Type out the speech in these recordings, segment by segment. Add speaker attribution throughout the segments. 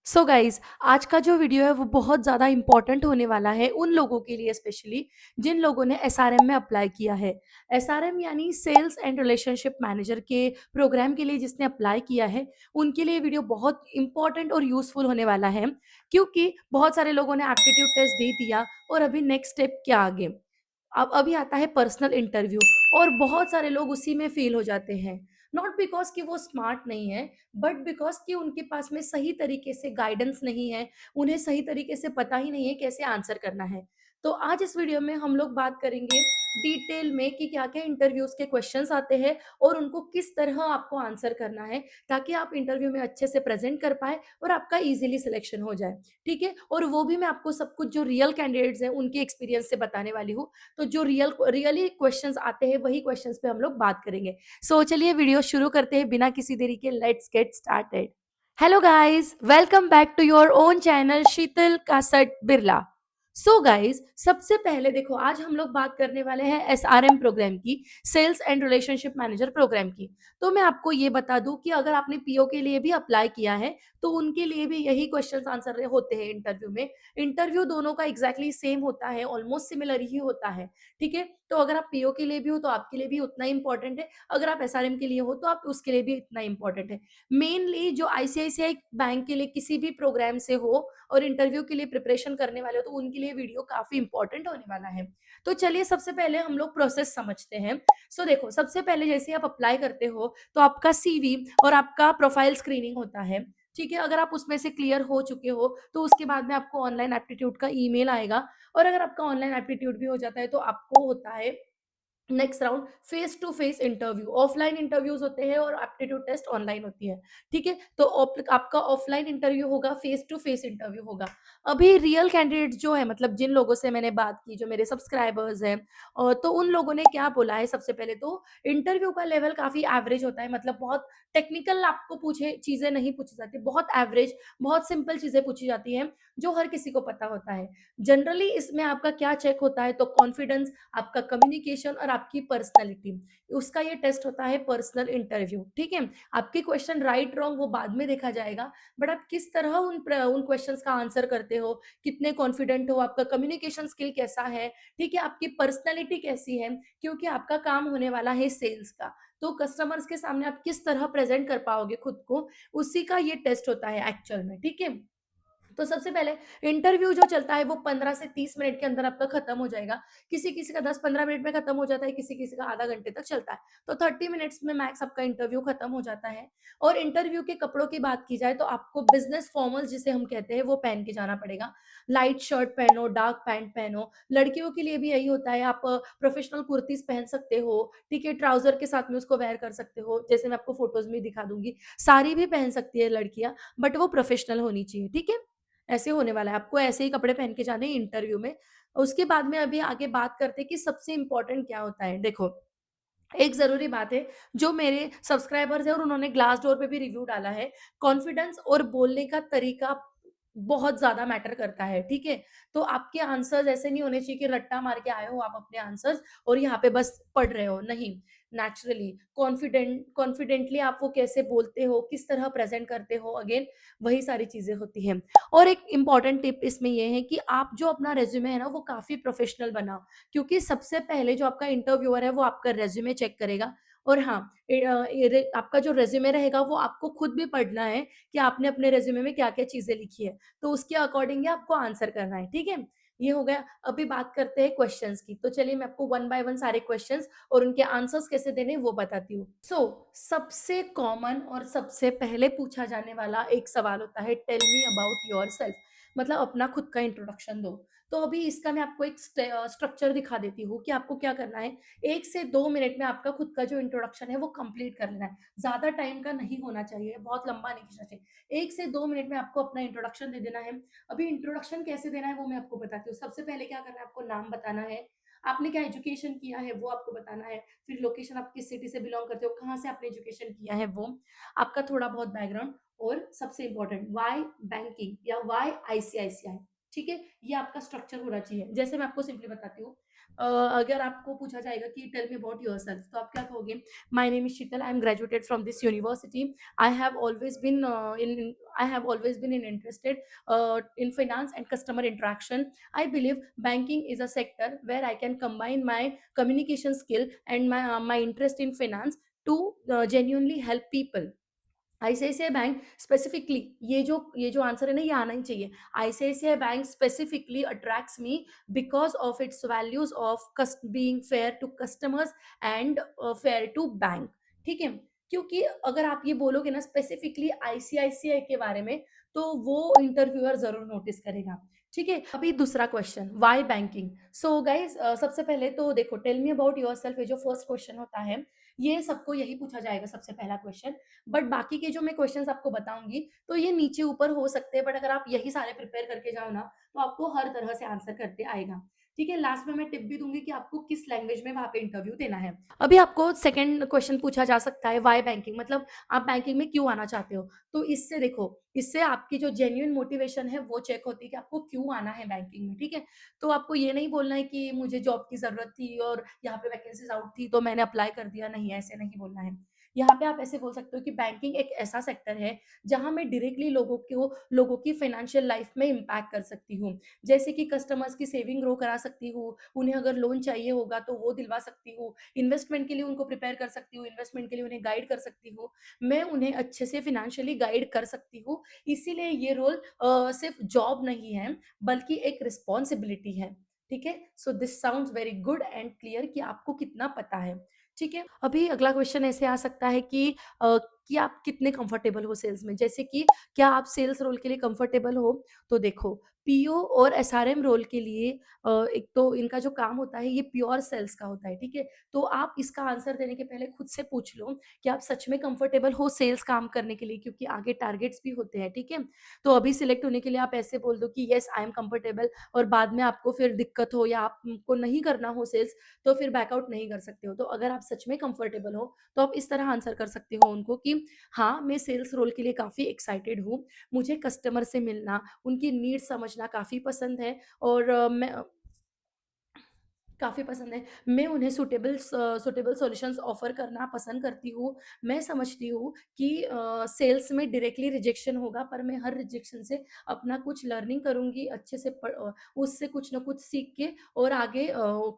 Speaker 1: So guys आज का जो वीडियो है वो बहुत ज़्यादा इम्पोर्टेंट होने वाला है उन लोगों के लिए स्पेशली जिन लोगों ने एसआरएम में अप्लाई किया है। एसआरएम यानी सेल्स एंड रिलेशनशिप मैनेजर के प्रोग्राम के लिए जिसने अप्लाई किया है उनके लिए वीडियो बहुत इंपॉर्टेंट और यूजफुल होने वाला है, क्योंकि बहुत सारे लोगों ने एप्टीट्यूड टेस्ट दे दिया और अभी नेक्स्ट स्टेप क्या आगे। अब अभी आता है पर्सनल इंटरव्यू और बहुत सारे लोग उसी में फेल हो जाते हैं। नॉट बिकॉज कि वो स्मार्ट नहीं है, बट बिकॉज कि उनके पास में सही तरीके से गाइडेंस नहीं है, उन्हें सही तरीके से पता ही नहीं है कैसे आंसर करना है। तो आज इस वीडियो में हम लोग बात करेंगे डिटेल में कि क्या क्या इंटरव्यूज के क्वेश्चंस आते हैं और उनको किस तरह आपको आंसर करना है, ताकि आप इंटरव्यू में अच्छे से प्रेजेंट कर पाए और आपका इजीली सिलेक्शन हो जाए। ठीक है, और वो भी मैं आपको सब कुछ जो रियल कैंडिडेट्स हैं उनके एक्सपीरियंस से बताने वाली हूँ। तो जो रियली क्वेश्चंस आते हैं वही क्वेश्चंस पे हम लोग बात करेंगे। सो चलिए वीडियो शुरू करते हैं बिना किसी देरी के। Let's get started. Hello guys, welcome back to your own channel Sheetal Kasat Birla. So guys, सबसे पहले देखो, आज हम लोग बात करने वाले हैं एसआरएम प्रोग्राम की, sales and relationship manager program की। तो मैं आपको ये बता दूं कि अगर आपने पीओ के लिए भी अप्लाई किया है तो उनके लिए भी यही क्वेश्चंस आंसर होते हैं इंटरव्यू में। इंटरव्यू दोनों का एग्जैक्टली सेम होता है, ऑलमोस्ट सिमिलर ही होता है। ठीक है, तो अगर आप पीओ के लिए भी हो तो आपके लिए भी उतना इंपॉर्टेंट है, अगर आप एसआरएम के लिए हो तो आप उसके लिए भी इतना इंपॉर्टेंट है। मेनली जो आईसीआईसीआई बैंक के लिए किसी भी प्रोग्राम से हो और इंटरव्यू के लिए प्रिपरेशन करने वाले हो तो उनके लिए वीडियो काफी इंपॉर्टेंट होने वाला है। तो चलिए सबसे पहले हम लोग प्रोसेस समझते हैं। सो देखो, सबसे पहले जैसे आप अप्लाई करते हो तो आपका सीवी और आपका प्रोफाइल स्क्रीनिंग होता है। ठीक है, अगर आप उसमें से क्लियर हो चुके हो तो उसके बाद में आपको ऑनलाइन एप्टीट्यूड का ईमेल आएगा, और अगर आपका ऑनलाइन एप्टीट्यूड भी हो जाता है तो आपको होता है next round face to face interview. Offline interviews होते हैं और एप्टीट्यूड टेस्ट ऑनलाइन होती है। ठीक है, तो आपका ऑफलाइन इंटरव्यू होगा, फेस टू फेस इंटरव्यू होगा। अभी रियल कैंडिडेट्स जो है, मतलब जिन लोगों से मैंने बात की, जो मेरे सब्सक्राइबर्स हैं, तो उन लोगों ने क्या बोला है, सबसे पहले तो इंटरव्यू का लेवल काफी एवरेज होता है, मतलब बहुत टेक्निकल आपको पूछे चीजें नहीं पूछी जाती, बहुत एवरेज, बहुत सिंपल चीजें पूछी जाती हैं जो हर किसी को पता होता है। जनरली इसमें आपका क्या चेक होता है, तो कॉन्फिडेंस, आपका कम्युनिकेशन और आपकी पर्सनैलिटी, उसका ये टेस्ट होता है पर्सनल इंटरव्यू। ठीक है, आपके क्वेश्चन राइट रॉन्ग वो बाद में देखा जाएगा, बट आप किस तरह उन क्वेश्चंस का आंसर करते हो, कितने कॉन्फिडेंट हो, आपका कम्युनिकेशन स्किल कैसा है, ठीक है, आपकी पर्सनैलिटी कैसी है, क्योंकि आपका काम होने वाला है सेल्स का। तो कस्टमर्स के सामने आप किस तरह प्रेजेंट कर पाओगे खुद को, उसी का ये टेस्ट होता है एक्चुअल में। ठीक है, तो सबसे पहले इंटरव्यू जो चलता है वो 15 से 30 मिनट के अंदर आपका खत्म हो जाएगा। किसी-किसी का 10-15 मिनट में खत्म हो जाता है, किसी-किसी का आधा घंटे तक चलता है। तो 30 मिनट्स में मैक्स आपका इंटरव्यू खत्म हो जाता है। और इंटरव्यू के कपड़ों की बात की जाए तो आपको बिज़नेस फॉर्मल्स जिसे हम कहते हैं वो पहन के जाना पड़ेगा। लाइट शर्ट पहनो, डार्क पैंट पहनो। लड़कियों के लिए भी यही होता है, आप प्रोफेशनल कुर्तीज़ पहन सकते हो, ठीक है, ट्राउज़र के साथ में उसको वेयर कर सकते हो, जैसे मैं आपको फोटोज़ में दिखा दूँगी। साड़ी भी पहन सकती है लड़कियाँ, बट वो प्रोफेशनल होनी चाहिए, ठीक है? ऐसे होने वाला है, आपको ऐसे ही कपड़े पहन के जाने हैं इंटरव्यू में। उसके बाद में अभी आगे बात करते हैं कि सबसे इम्पोर्टेंट क्या होता है। देखो, एक ज़रूरी बात है, जो मेरे सब्सक्राइबर्स हैं और उन्होंने ग्लास डोर पे भी रिव्यू डाला है, कॉन्फिडेंस और बोलने का तरीका बहुत ज़्यादा मैटर करता है, ठीक है? तो आपके आंसर्स ऐसे नहीं होने चाहिए कि रट्टा मार के आए हो आप अपने आंसर्स और यहाँ पे बस पढ़ रहे हो, नहीं। नेचुरली, कॉन्फिडेंटली आप वो कैसे बोलते हो, किस तरह प्रेज़ेंट करते हो, अगेन वही सारी चीज़ें होती हैं। और एक इम्पोर्टेंट टिप इसमें ये है कि आप जो अपना रिज़्यूमे है ना, वो काफ़ी प्रोफेशनल बनाओ, क्योंकि सबसे पहले जो आपका इंटरव्यूअर है वो आपका रिज़्यूमे चेक करेगा। और हाँ, आपका जो रिज़्यूमे रहेगा वो आपको खुद भी पढ़ना है कि आपने अपने रिज़्यूमे में क्या-क्या चीज़ें लिखी है, तो उसके अकॉर्डिंग ही आपको आंसर करना है, ठीक है? ये हो गया। अभी बात करते हैं क्वेश्चंस की, तो चलिए मैं आपको वन बाय वन सारे क्वेश्चंस और उनके आंसर्स कैसे देने हैं वो बताती हूँ। सबसे कॉमन और सबसे पहले पूछा जाने वाला एक सवाल होता है, टेल मी अबाउट योरसेल्फ, मतलब अपना खुद का इंट्रोडक्शन दो। तो अभी इसका मैं आपको एक स्ट्रक्चर दिखा देती हूँ कि आपको क्या करना है। 1 से 2 मिनट में आपका खुद का जो इंट्रोडक्शन है वो कंप्लीट कर लेना है। ज़्यादा टाइम का नहीं होना चाहिए, बहुत लंबा नहीं खींचना चाहिए। 1 से 2 मिनट में आपको अपना इंट्रोडक्शन दे देना है। अभी इंट्रोडक्शन कैसे देना है वो मैं आपको बताती हूँ। सबसे पहले क्या करना है, आपको नाम बताना है, आपने क्या एजुकेशन किया है वो आपको बताना है, फिर लोकेशन, आप किस सिटी से बिलॉन्ग करते हो, कहाँ से आपने एजुकेशन किया है वो, आपका थोड़ा बहुत बैकग्राउंड, और सबसे इम्पोर्टेंट व्हाई बैंकिंग या व्हाई आईसीआईसीआई। ठीक है, ये आपका स्ट्रक्चर होना चाहिए। जैसे मैं आपको सिंपली बताती हूँ, अगर आपको पूछा जाएगा कि टेल मी अबाउट योरसेल्फ, तो आप क्या कहोगे? My name is Sheetal, I am graduated from this university. I have always been in I have always been interested in finance and customer interaction. I believe banking is a sector where I can combine my communication skill and my interest in finance to genuinely help people. ICICI bank specifically, ये जो answer है ना, ये आना ही चाहिए। ICICI bank specifically attracts me because of its values of being fair to customers and fair to bank. ठीक है, क्योंकि अगर आप ये बोलोगे ना स्पेसिफिकली आईसीआईसीआई के बारे में, तो वो इंटरव्यूअर जरूर नोटिस करेगा। ठीक है, अभी दूसरा question, why banking. So guys, सबसे पहले तो देखो, tell me about your self, ये जो फर्स्ट क्वेश्चन होता है, ये सबको यही पूछा जाएगा सबसे पहला क्वेश्चन। बट बाकी के जो मैं क्वेश्चंस आपको बताऊंगी, तो ये नीचे ऊपर हो सकते हैं, बट अगर आप यही सारे प्रिपेयर करके जाओ ना, तो आपको हर तरह से आंसर करते आएगा। ठीक है, लास्ट में मैं टिप भी दूंगी कि आपको किस लैंग्वेज में वहां पे इंटरव्यू देना है। अभी आपको सेकंड क्वेश्चन पूछा जा सकता है, वाई बैंकिंग, मतलब आप बैंकिंग में क्यों आना चाहते हो। तो इससे देखो, इससे आपकी जो जेन्युइन मोटिवेशन है वो चेक होती है कि आपको क्यों आना है बैंकिंग में। ठीक है, तो आपको ये नहीं बोलना है कि मुझे जॉब की जरूरत थी और यहाँ पे वैकेंसीज आउट थी तो मैंने अप्लाई कर दिया, नहीं, ऐसे नहीं बोलना है। यहाँ पे आप ऐसे बोल सकते हो कि बैंकिंग एक ऐसा सेक्टर है जहाँ मैं डायरेक्टली लोगों की फाइनेंशियल लाइफ में इम्पैक्ट कर सकती हूँ। जैसे कि कस्टमर्स की सेविंग ग्रो करा सकती हूँ, उन्हें अगर लोन चाहिए होगा तो वो दिलवा सकती हूँ, इन्वेस्टमेंट के लिए उनको प्रिपेयर कर सकती हूँ, इन्वेस्टमेंट के लिए उन्हें गाइड कर सकती हूँ, मैं उन्हें अच्छे से फाइनेंशियली गाइड कर सकती हूँ। इसीलिए ये रोल सिर्फ जॉब नहीं है, बल्कि एक रिस्पॉन्सिबिलिटी है। ठीक है, so this sounds very good and clear कि आपको कितना पता है। ठीक है, अभी अगला क्वेश्चन ऐसे आ सकता है कि आप कितने कंफर्टेबल हो सेल्स में, जैसे कि क्या आप सेल्स रोल के लिए कंफर्टेबल हो। तो देखो, पीओ और एसआरएम रोल के लिए एक तो इनका जो काम होता है ये प्योर सेल्स का होता है। ठीक है, तो आप इसका आंसर देने के पहले खुद से पूछ लो कि आप सच में कंफर्टेबल हो सेल्स काम करने के लिए, क्योंकि आगे टारगेट्स भी होते हैं। ठीक है, तो अभी सिलेक्ट होने के लिए आप ऐसे बोल दो कि यस आई एम कंफर्टेबल, और बाद में आपको फिर दिक्कत हो या आपको नहीं करना हो सेल्स, तो फिर बैकआउट नहीं कर सकते हो। तो अगर आप सच में कंफर्टेबल हो, तो आप इस तरह आंसर कर सकते हो उनको कि हाँ, मैं सेल्स रोल के लिए काफ़ी एक्साइटेड हूँ। मुझे कस्टमर से मिलना, उनकी नीड समझना काफ़ी पसंद है, और मैं काफ़ी पसंद है। मैं उन्हें सूटेबल सॉल्यूशंस ऑफ़र करना पसंद करती हूँ। मैं समझती हूँ कि सेल्स में डायरेक्टली रिजेक्शन होगा, पर मैं हर रिजेक्शन से अपना कुछ लर्निंग करूँगी, अच्छे से उससे कुछ ना कुछ सीख के और आगे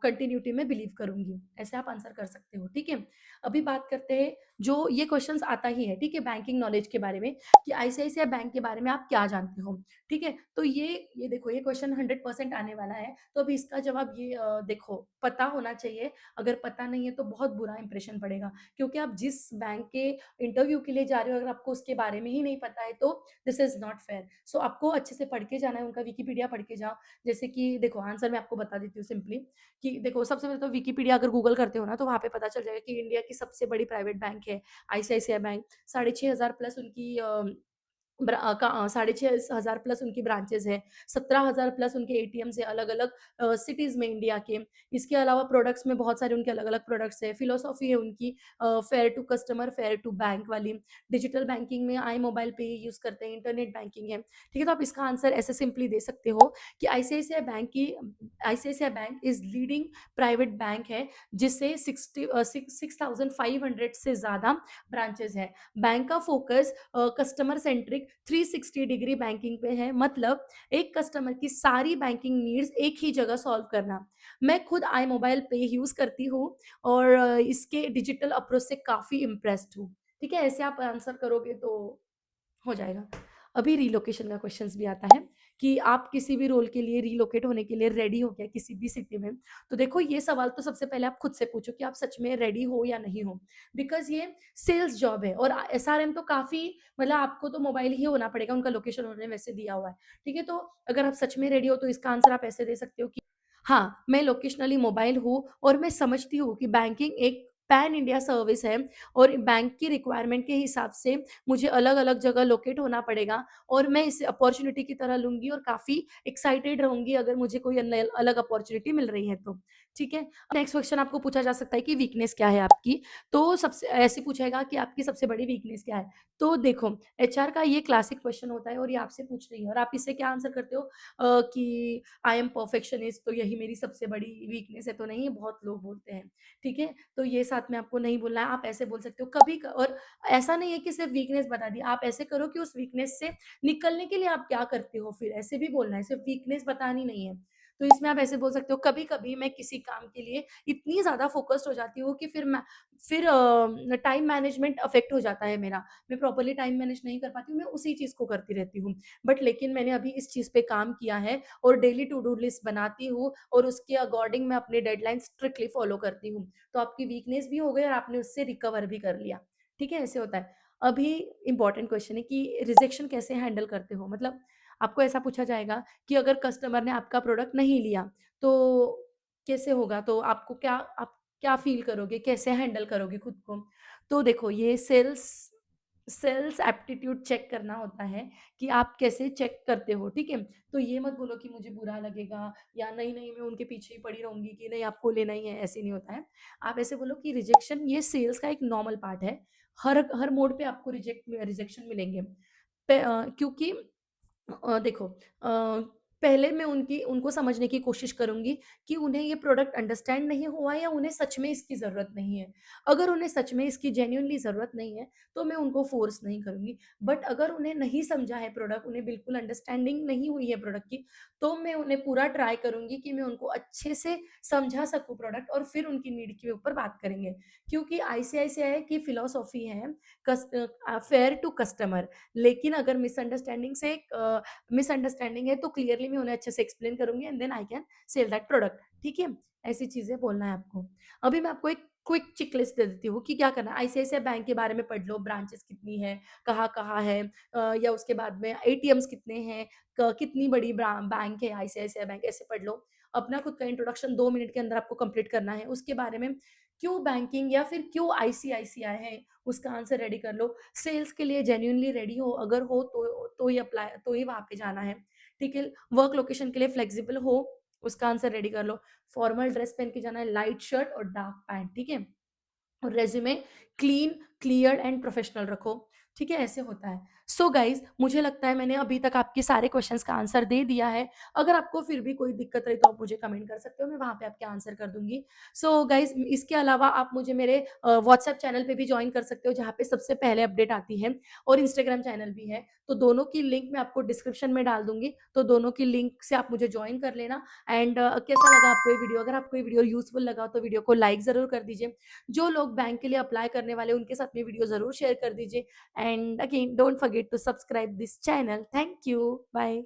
Speaker 1: कंटिन्यूटी में बिलीव करूँगी। ऐसे आप आंसर कर सकते हो। ठीक है? अभी बात करते हैं, जो ये क्वेश्चन्स आता ही है, ठीक है? बैंकिंग नॉलेज के बारे में, कि आईसीआईसीआई बैंक के बारे में आप क्या जानते हो? ठीक है? तो ये देखो, ये क्वेश्चन 100% आने वाला है। तो अभी इसका जवाब ये देखो, पता होना चाहिए। अगर पता नहीं है तो बहुत बुरा इंप्रेशन पड़ेगा, क्योंकि आप जिस बैंक के इंटरव्यू के लिए जा रहे हो, अगर आपको उसके बारे में ही नहीं पता है, तो दिस इज नॉट फेयर। सो आपको अच्छे से पढ़ के जाना है, उनका विकिपीडिया पढ़ के जाओ। जैसे कि देखो, आंसर मैं आपको बता देती हूँ सिंपली, कि देखो, सबसे पहले तो विकिपीडिया अगर गूगल करते हो ना, तो वहाँ पे पता चल जाएगा कि इंडिया की सबसे बड़ी प्राइवेट बैंक है आईसीआईसीआई बैंक। 6,500 प्लस उनकी साढ़े छः हज़ार प्लस उनकी ब्रांचेज़ हैं, 17,000 प्लस उनके एटीएम्स हैं अलग-अलग सिटीज़ में इंडिया के। इसके अलावा प्रोडक्ट्स में बहुत सारे उनके अलग-अलग प्रोडक्ट्स हैं, फिलॉसफी है उनकी fair to customer, fair to bank वाली। डिजिटल बैंकिंग में आई मोबाइल पे यूज़ करते हैं, इंटरनेट बैंकिंग है। ठीक है, तो आप इसका आंसर ऐसे सिंपली दे सकते हो कि ICICI bank is leading private bank है, जिससे 6,500 से ज़्यादा ब्रांचेज़ हैं। बैंक का focus customer centric 360 degree banking पे है, मतलब एक कस्टमर की सारी बैंकिंग नीड्स एक ही जगह सॉल्व करना। मैं खुद आई मोबाइल पे यूज़ करती हूँ, और इसके डिजिटल अप्रोच से काफ़ी इम्प्रेस्ड हूँ। ठीक है, ऐसे आप आंसर करोगे तो हो जाएगा। अभी रिलोकेशन का क्वेश्चंस भी आता है, कि आप किसी भी रोल के लिए रिलोकेट होने के लिए रेडी हो क्या किसी भी सिटी में? तो देखो, ये सवाल तो सबसे पहले आप खुद से पूछो कि आप सच में रेडी हो या नहीं हो। बिकॉज़ ये सेल्स जॉब है, और एसआरएम तो काफ़ी, मतलब आपको तो मोबाइल ही होना पड़ेगा, उनका लोकेशन उन्होंने वैसे दिया हुआ है। ठीक है, तो अगर आप सच में रेडी हो, तो इसका आंसर आप ऐसे दे सकते हो कि हाँ, मैं लोकेशनली मोबाइल हूँ, और मैं समझती हूँ कि बैंकिंग एक पैन इंडिया सर्विस है और बैंक की रिक्वायरमेंट के हिसाब से मुझे अलग-अलग जगह लोकेट होना पड़ेगा और मैं इसे अपॉर्च्युनिटी की तरह लूँगी और काफ़ी एक्साइटेड रहूँगी अगर मुझे कोई अलग अपॉर्च्युनिटी मिल रही है तो, ठीक है? नेक्स्ट क्वेश्चन आपको पूछा जा सकता है कि वीकनेस क्या है आपकी? तो सबसे ऐसे पूछेगा कि आपकी सबसे बड़ी वीकनेस क्या है? तो देखो, एचआर का ये क्लासिक क्वेश्चन होता है और ये आपसे पूछ रही है और आप इससे क्या आंसर करते हो कि आई एम परफेक्शनिस्ट, तो यही मेरी सबसे बड़ी वीकनेस है, तो नहीं, बहुत लोग बोलते हैं, ठीक है? तो ये साथ में आपको नहीं बोलना है, आप ऐसे बोल सकते हो कभी क और ऐसा नहीं है कि सिर्फ वीकनेस बता दी, आप ऐसे करो कि उस वीकनेस से निकलने के लिए आप क्या करते हो फिर, ऐसे भी बोलना है, सिर्फ वीकनेस बतानी नहीं है। तो इसमें आप ऐसे बोल सकते हो, कभी-कभी मैं किसी काम के लिए इतनी ज़्यादा फ़ोकस्ड हो जाती हूँ कि फिर टाइम मैनेजमेंट अफ़ेक्ट हो जाता है मेरा। मैं प्रॉपर्ली टाइम मैनेज नहीं कर पाती हूँ, मैं उसी चीज़ को करती रहती हूँ। बट लेकिन मैंने अभी इस चीज़ पे काम किया है और डेली टू डू लिस्ट बनाती हूँ और उसके अकॉर्डिंग मैं अपनी डेडलाइन स्ट्रिक्टली फ़ॉलो करती हूँ। तो आपकी वीकनेस भी हो गई और आपने उससे रिकवर भी कर लिया। ठीक है? ऐसे होता है। अभी इम्पोर्टेंट क्वेश्चन है कि रिजेक्शन कैसे हैंडल करते हो? मतलब आपको ऐसा पूछा जाएगा कि अगर कस्टमर ने आपका प्रोडक्ट नहीं लिया, तो कैसे होगा? तो आप क्या फ़ील करोगे? कैसे हैंडल करोगे खुद को? तो देखो, ये सेल्स सेल्स एप्टीट्यूड चेक करना होता है कि आप कैसे चेक करते हो, ठीक है? तो ये मत बोलो कि मुझे बुरा लगेगा या नहीं, मैं उनके पीछे ही पड़ी रहूँगी कि नहीं आपको लेना ही है, ऐसे नहीं होता है। आप ऐसे बोलो कि रिजेक्शन ये सेल्स का एक नॉर्मल पार्ट है। हर हर मोड़ पे आपको रिजेक्शन मिलेंगे। क्योंकि देखो, पहले मैं उनकी उनको समझने की कोशिश करूँगी कि उन्हें ये प्रोडक्ट अंडरस्टैंड नहीं हुआ है या उन्हें सच में इसकी ज़रूरत नहीं है। अगर उन्हें सच में इसकी जेन्युइनली ज़रूरत नहीं है, तो मैं उनको फ़ोर्स नहीं करूँगी। बट अगर उन्हें नहीं समझा है प्रोडक्ट, उन्हें बिल्कुल अंडरस्टैंडिंग नहीं हुई है प्रोडक्ट की, तो मैं उन्हें पूरा ट्राई करूँगी कि मैं उनको अच्छे से समझा सकूँ प्रोडक्ट और फिर उनकी नीड के ऊपर बात करेंगे। क्योंकि आईसीआईसीआई की फिलॉसफी है फेयर टू कस्टमर, लेकिन अगर मिसअंडरस्टैंडिंग है तो क्लियरली मैं उन्हें अच्छे से एक्सप्लेन करूँगी and then I can sell that product, ठीक है? ऐसी चीज़ें बोलना है आपको। अभी मैं आपको एक क्विक चेक लिस्ट दे देती हूँ कि क्या करना है। आईसीआईसीआई बैंक के बारे में पढ़ लो, ब्रांचेस कितनी है, कहाँ-कहाँ है, या उसके बाद में एटीएम्स कितने हैं, क कितनी बड़ी बैंक है आईसीआईसीआई बैंक, ऐसे पढ़ लो। अपना खुद का इंट्रोडक्शन 2 मिनट के अंदर आपको कंप्लीट करना है। उसके बारे में क्यों बैंकिंग या फिर क्यों आईसीआईसीआई है, उसका आंसर रेडी कर लो। सेल्स के लिए जेन्युइनली रेडी हो, अगर हो तो ही वहाँ पे जाना है, ठीक है? वर्क लोकेशन के लिए फ्लेक्सिबल हो, उसका आंसर रेडी कर लो। फॉर्मल ड्रेस पहन के जाना है, लाइट शर्ट और डार्क पैंट, ठीक है? और resume clean, clear and professional रखो, ठीक है? ऐसे होता है। सो गाइज़, मुझे लगता है मैंने अभी तक आपके सारे क्वेश्चन्स का आंसर दे दिया है। अगर आपको फिर भी कोई दिक्कत रही तो आप मुझे कमेंट कर सकते हो, मैं वहाँ पे आपके आंसर कर दूँगी। सो गाइज़, इसके अलावा आप मुझे मेरे व्हाट्सएप चैनल पे भी जॉइन कर सकते हो जहाँ पे सबसे पहले अपडेट आती है और इंस्टाग्राम चैनल भी है। तो दोनों की लिंक मैं आपको डिस्क्रिप्शन में डाल दूँगी, तो दोनों की लिंक से आप मुझे जॉइन कर लेना एंड कैसा लगा आपको ये वीडियो? अगर आपको ये वीडियो यूज़फुल लगा तो वीडियो को लाइक ज़रूर कर दीजिए। जो लोग बैंक के लिए अप्लाई करने वाले हैं, उनके साथ में वीडियो ज़रूर शेयर कर दीजिए and again don't forget to subscribe this channel. Thank you. Bye.